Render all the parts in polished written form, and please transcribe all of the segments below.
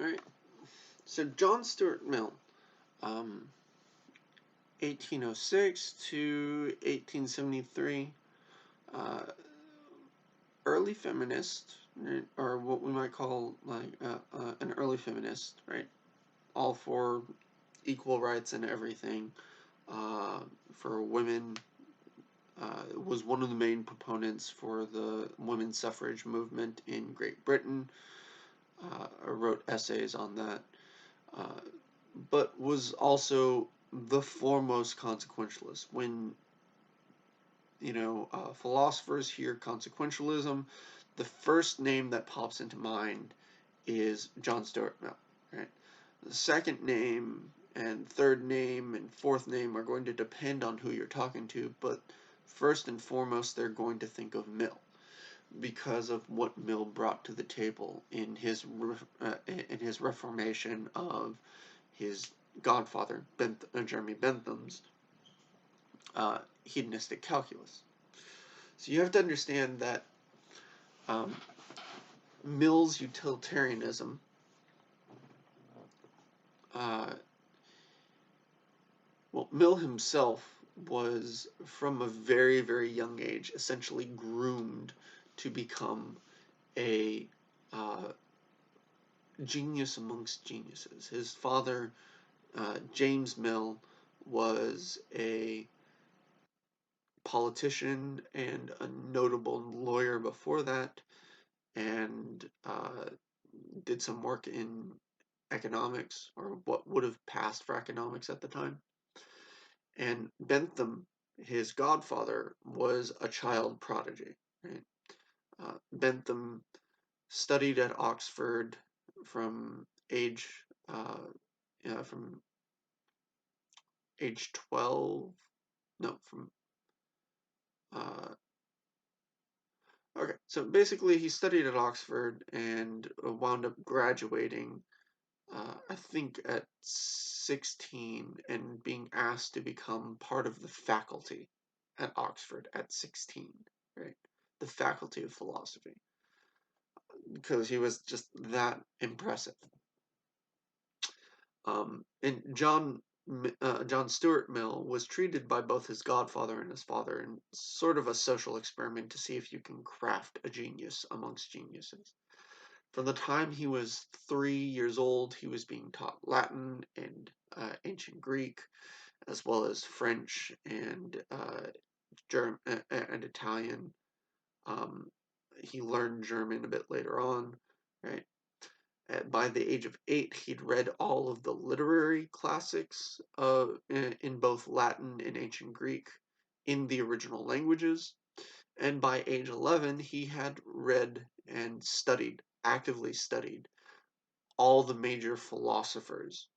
Alright, so John Stuart Mill, 1806 to 1873, early feminist, right? Or what we might call like an early feminist, right? All for equal rights and everything for women. Was one of the main proponents for the women's suffrage movement in Great Britain. Wrote essays on that, but was also the foremost consequentialist. When philosophers hear consequentialism, the first name that pops into mind is John Stuart Mill, right? The second name and third name and fourth name are going to depend on who you're talking to, but first and foremost, they're going to think of Mill because of what Mill brought to the table in his reformation of his godfather, Jeremy Bentham's hedonistic calculus. So you have to understand that Mill's utilitarianism Mill himself was, from a very, very young age, essentially groomed to become a genius amongst geniuses. His father, James Mill, was a politician and a notable lawyer before that, and did some work in economics, or what would have passed for economics at the time. And Bentham, his godfather, was a child prodigy. Right? Bentham studied at Oxford from age 12. No, from okay. So basically, he studied at Oxford and wound up graduating. I think at 16, and being asked to become part of the faculty at Oxford at 16, right? The faculty of philosophy, because he was just that impressive. And John Stuart Mill was treated by both his godfather and his father in sort of a social experiment to see if you can craft a genius amongst geniuses. From the time he was 3 years old, he was being taught Latin and ancient Greek, as well as French and and Italian. He learned German a bit later on, right? By the age of 8, he'd read all of the literary classics in both Latin and ancient Greek in the original languages. And by age 11, he had read and actively studied, all the major philosophers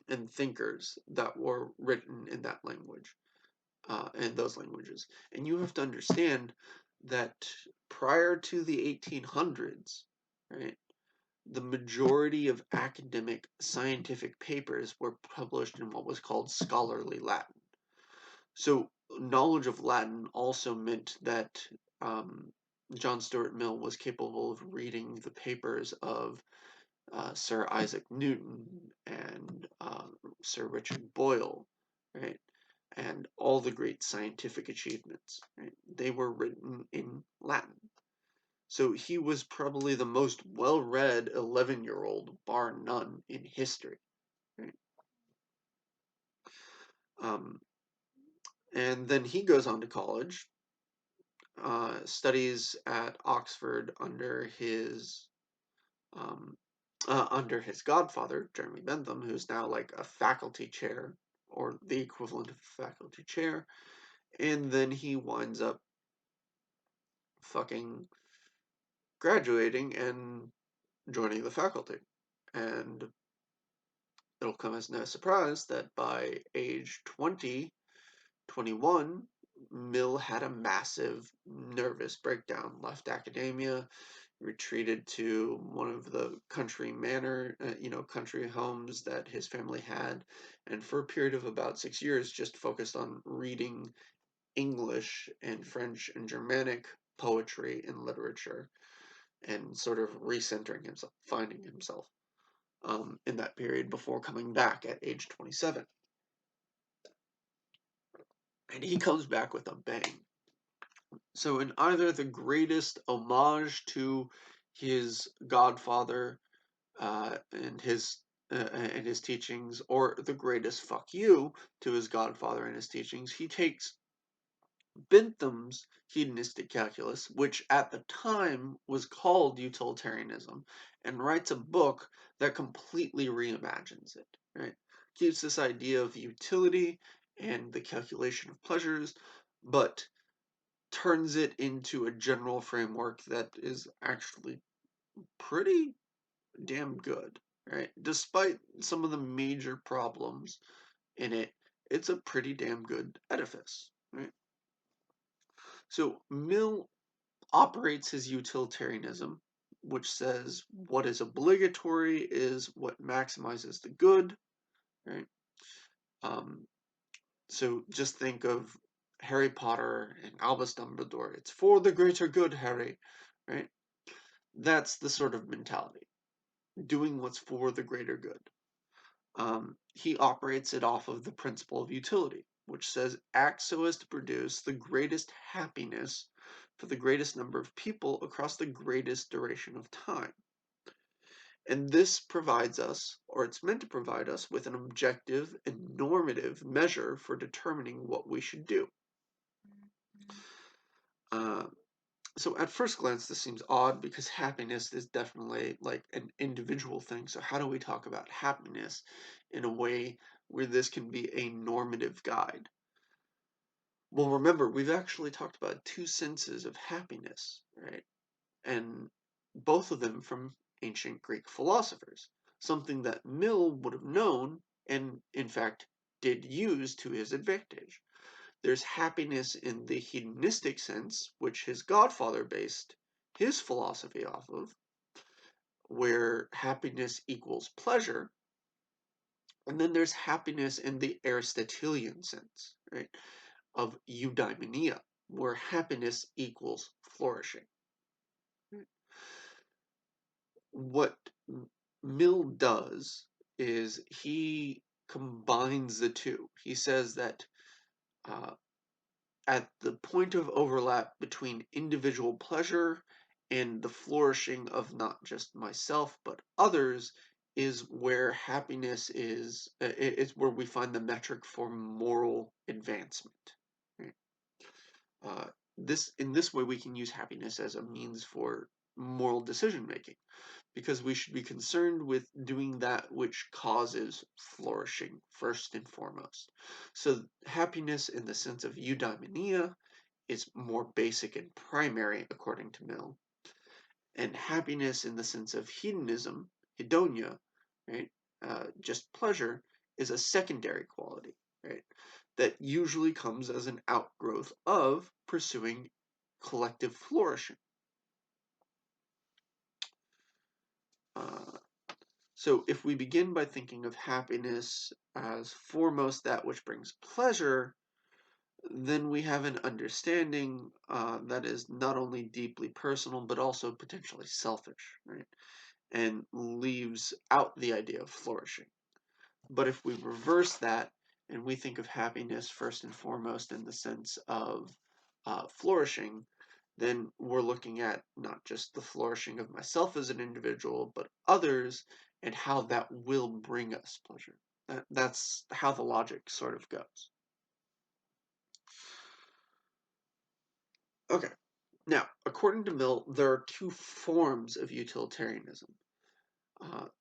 and thinkers that were written in that language, in those languages. And you have to understand that prior to the 1800s, right, the majority of academic scientific papers were published in what was called scholarly Latin. So knowledge of Latin also meant that John Stuart Mill was capable of reading the papers of Sir Isaac Newton and Sir Richard Boyle, right? And all the great scientific achievements, right? They were written in Latin. So he was probably the most well-read 11-year-old, bar none, in history. Right? And then he goes on to college, studies at Oxford under his godfather, Jeremy Bentham, who's now like a faculty chair, or the equivalent of a faculty chair. And then he winds up fucking graduating and joining the faculty. And it'll come as no surprise that by age 20, 21, Mill had a massive nervous breakdown, left academia, retreated to one of the country country homes that his family had, and for a period of about 6 years just focused on reading English and French and Germanic poetry and literature, and sort of recentering himself, finding himself. in that period before coming back at age 27. And he comes back with a bang. So in either the greatest homage to his godfather and his teachings, or the greatest fuck you to his godfather and his teachings, he takes Bentham's hedonistic calculus, which at the time was called utilitarianism, and writes a book that completely reimagines it. Right, keeps this idea of utility and the calculation of pleasures, but turns it into a general framework that is actually pretty damn good, right? Despite some of the major problems in it, it's a pretty damn good edifice, right? So Mill operates his utilitarianism, which says what is obligatory is what maximizes the good, right? Um, so just think of Harry Potter and Albus Dumbledore. It's for the greater good, Harry, right? That's the sort of mentality, doing what's for the greater good. He operates it off of the principle of utility, which says act so as to produce the greatest happiness for the greatest number of people across the greatest duration of time. And this provides us, or it's meant to provide us, with an objective and normative measure for determining what we should do. Uh, so at first glance, this seems odd because happiness is definitely like an individual thing. So how do we talk about happiness in a way where this can be a normative guide? Well, remember, we've actually talked about two senses of happiness, right? And both of them from ancient Greek philosophers, something that Mill would have known and, in fact, did use to his advantage. There's happiness in the hedonistic sense, which his godfather based his philosophy off of, where happiness equals pleasure. And then there's happiness in the Aristotelian sense, right, of eudaimonia, where happiness equals flourishing. What Mill does is he combines the two. He says that uh, at the point of overlap between individual pleasure and the flourishing of not just myself but others is where happiness is. It's where we find the metric for moral advancement. Right? Uh, in this way we can use happiness as a means for moral decision making, because we should be concerned with doing that which causes flourishing first and foremost. So happiness in the sense of eudaimonia is more basic and primary according to Mill, and happiness in the sense of hedonism, hedonia, right, just pleasure, is a secondary quality, right, that usually comes as an outgrowth of pursuing collective flourishing. Uh, So if we begin by thinking of happiness as foremost that which brings pleasure, then we have an understanding that is not only deeply personal but also potentially selfish, right? And leaves out the idea of flourishing. But if we reverse that and we think of happiness first and foremost in the sense of flourishing, then we're looking at not just the flourishing of myself as an individual, but others and how that will bring us pleasure. That's how the logic sort of goes. Okay, now, according to Mill, there are two forms of utilitarianism.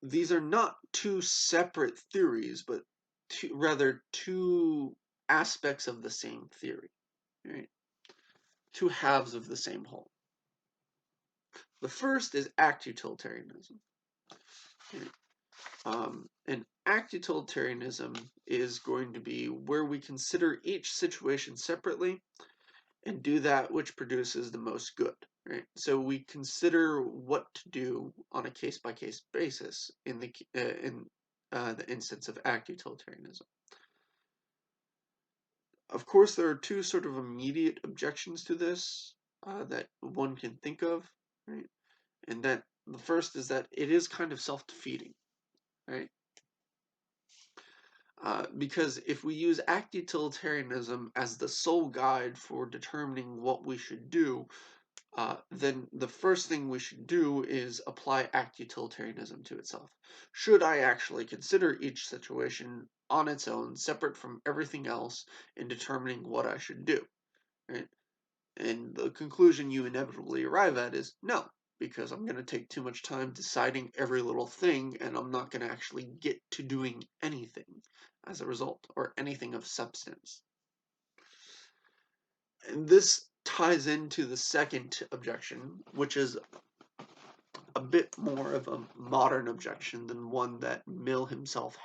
These are not two separate theories, but rather two aspects of the same theory, right? Two halves of the same whole. The first is act utilitarianism. Right? And act utilitarianism is going to be where we consider each situation separately and do that which produces the most good. Right? So we consider what to do on a case-by-case basis in the instance of act utilitarianism. Of course, there are two sort of immediate objections to this that one can think of, right? And that the first is that it is kind of self-defeating. right? Because if we use act utilitarianism as the sole guide for determining what we should do, then the first thing we should do is apply act utilitarianism to itself. Should I actually consider each situation on its own, separate from everything else, in determining what I should do? Right? And the conclusion you inevitably arrive at is no, because I'm going to take too much time deciding every little thing, and I'm not going to actually get to doing anything as a result, or anything of substance. And this ties into the second objection, which is a bit more of a modern objection than one that Mill himself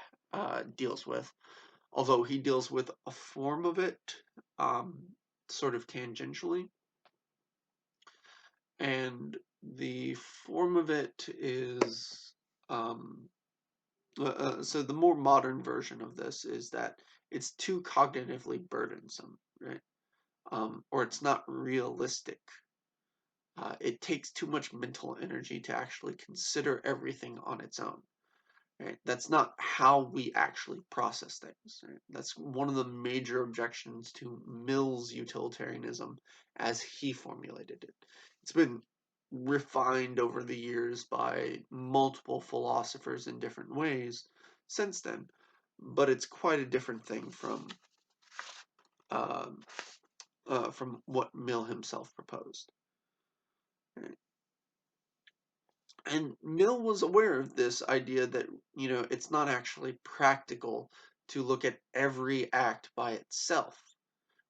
deals with, although he deals with a form of it sort of tangentially. And the form of it is so the more modern version of this is that it's too cognitively burdensome, right? Or it's not realistic. It takes too much mental energy to actually consider everything on its own. Right? That's not how we actually process things. Right? That's one of the major objections to Mill's utilitarianism as he formulated it. It's been refined over the years by multiple philosophers in different ways since then, but it's quite a different thing uh, from what Mill himself proposed. Right? And Mill was aware of this idea that, it's not actually practical to look at every act by itself,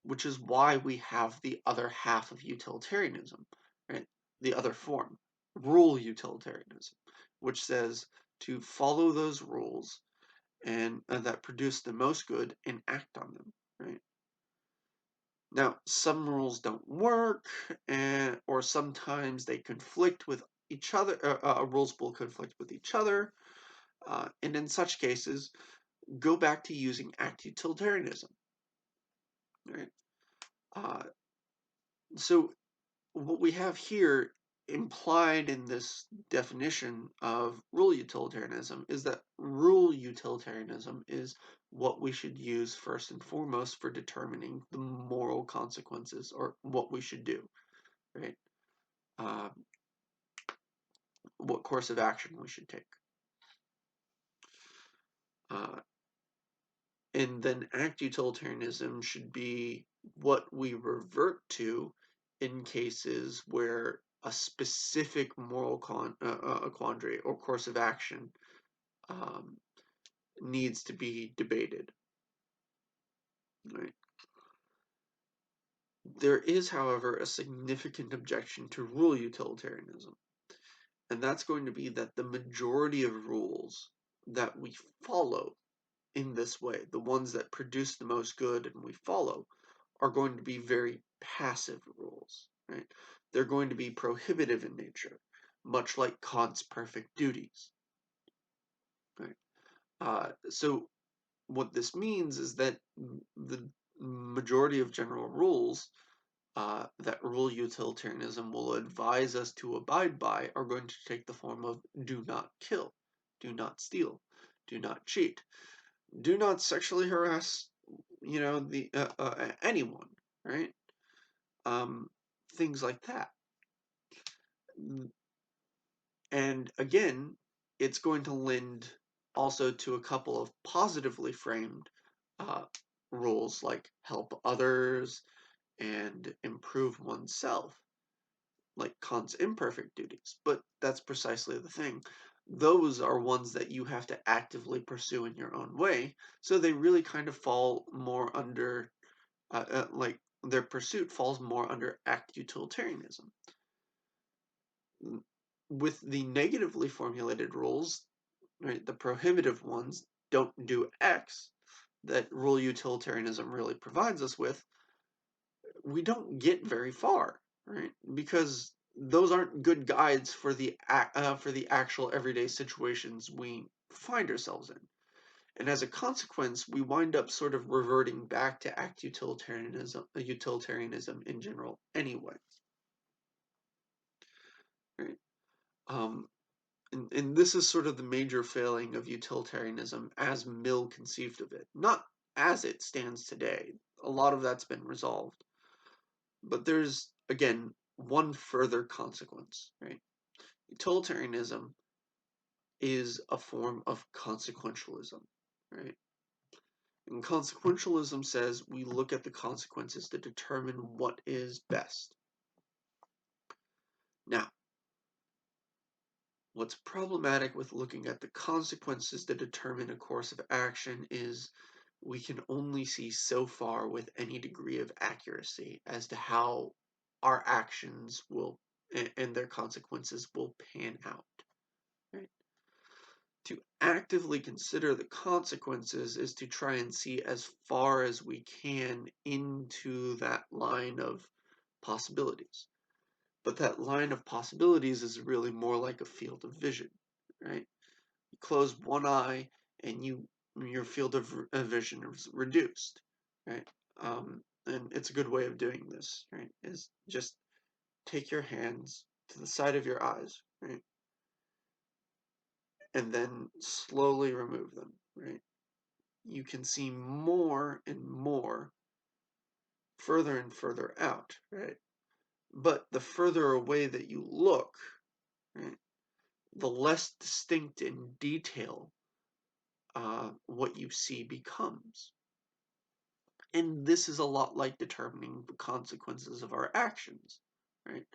which is why we have the other half of utilitarianism, right? The other form, rule utilitarianism, which says to follow those rules and that produce the most good and act on them, right? Now, some rules don't work, or sometimes they conflict with each other. Rules will conflict with each other, and in such cases, go back to using act utilitarianism. Right? Uh, so, what we have here implied in this definition of rule utilitarianism is that rule utilitarianism is what we should use first and foremost for determining the moral consequences or what we should do. Right? Uh, what course of action we should take. Uh, and then act utilitarianism should be what we revert to in cases where a specific moral quandary or course of action um, needs to be debated. Right? There is, however, a significant objection to rule utilitarianism, and that's going to be that the majority of rules that we follow in this way, the ones that produce the most good and we follow, are going to be very passive rules, right? They're going to be prohibitive in nature, much like Kant's perfect duties, right? So what this means is that the majority of general rules that rule utilitarianism will advise us to abide by are going to take the form of do not kill, do not steal, do not cheat, do not sexually harass, the anyone, right? Things like that. And again, it's going to lend also to a couple of positively framed uh, rules like help others and improve oneself, like Kant's imperfect duties. But that's precisely the thing. Those are ones that you have to actively pursue in your own way, so they really kind of fall more under, like, their pursuit falls more under act utilitarianism. With the negatively formulated rules, right, the prohibitive ones, don't do X, that rule utilitarianism really provides us with, we don't get very far, right? Because those aren't good guides for the actual everyday situations we find ourselves in. And as a consequence, we wind up sort of reverting back to act utilitarianism in general anyway. Right? Um, and this is sort of the major failing of utilitarianism as Mill conceived of it, not as it stands today. A lot of that's been resolved, but there's again one further consequence, right? Utilitarianism is a form of consequentialism, right? And consequentialism says we look at the consequences to determine what is best. Now, what's problematic with looking at the consequences to determine a course of action is we can only see so far with any degree of accuracy as to how our actions will and their consequences will pan out. Right? To actively consider the consequences is to try and see as far as we can into that line of possibilities. But that line of possibilities is really more like a field of vision, right? You close one eye and your field of vision is reduced, right? And it's a good way of doing this, right? Is just take your hands to the side of your eyes, right? And then slowly remove them, right? You can see more and more further and further out, right? But the further away that you look, right, the less distinct in detail what you see becomes. And this is a lot like determining the consequences of our actions, right?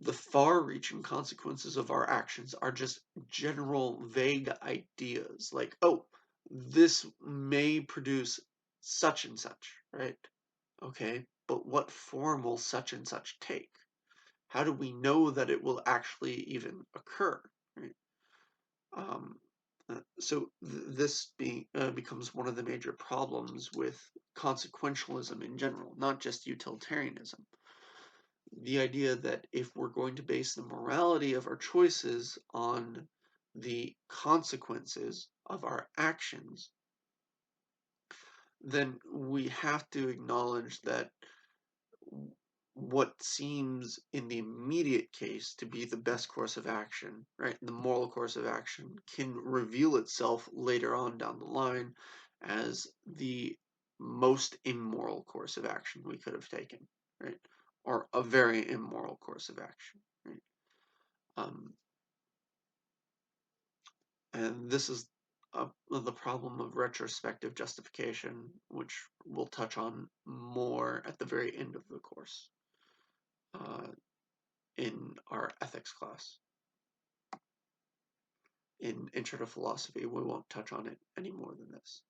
The far-reaching consequences of our actions are just general vague ideas like, oh, this may produce such and such, right? Okay, but what form will such and such take? How do we know that it will actually even occur, right? So this becomes one of the major problems with consequentialism in general, not just utilitarianism. The idea that if we're going to base the morality of our choices on the consequences of our actions, then we have to acknowledge that what seems in the immediate case to be the best course of action, right, the moral course of action, can reveal itself later on down the line as the most immoral course of action we could have taken, right, or a very immoral course of action, right. Um, and this is the problem of retrospective justification, which we'll touch on more at the very end of the course. In our ethics class. In Intro to Philosophy, we won't touch on it any more than this.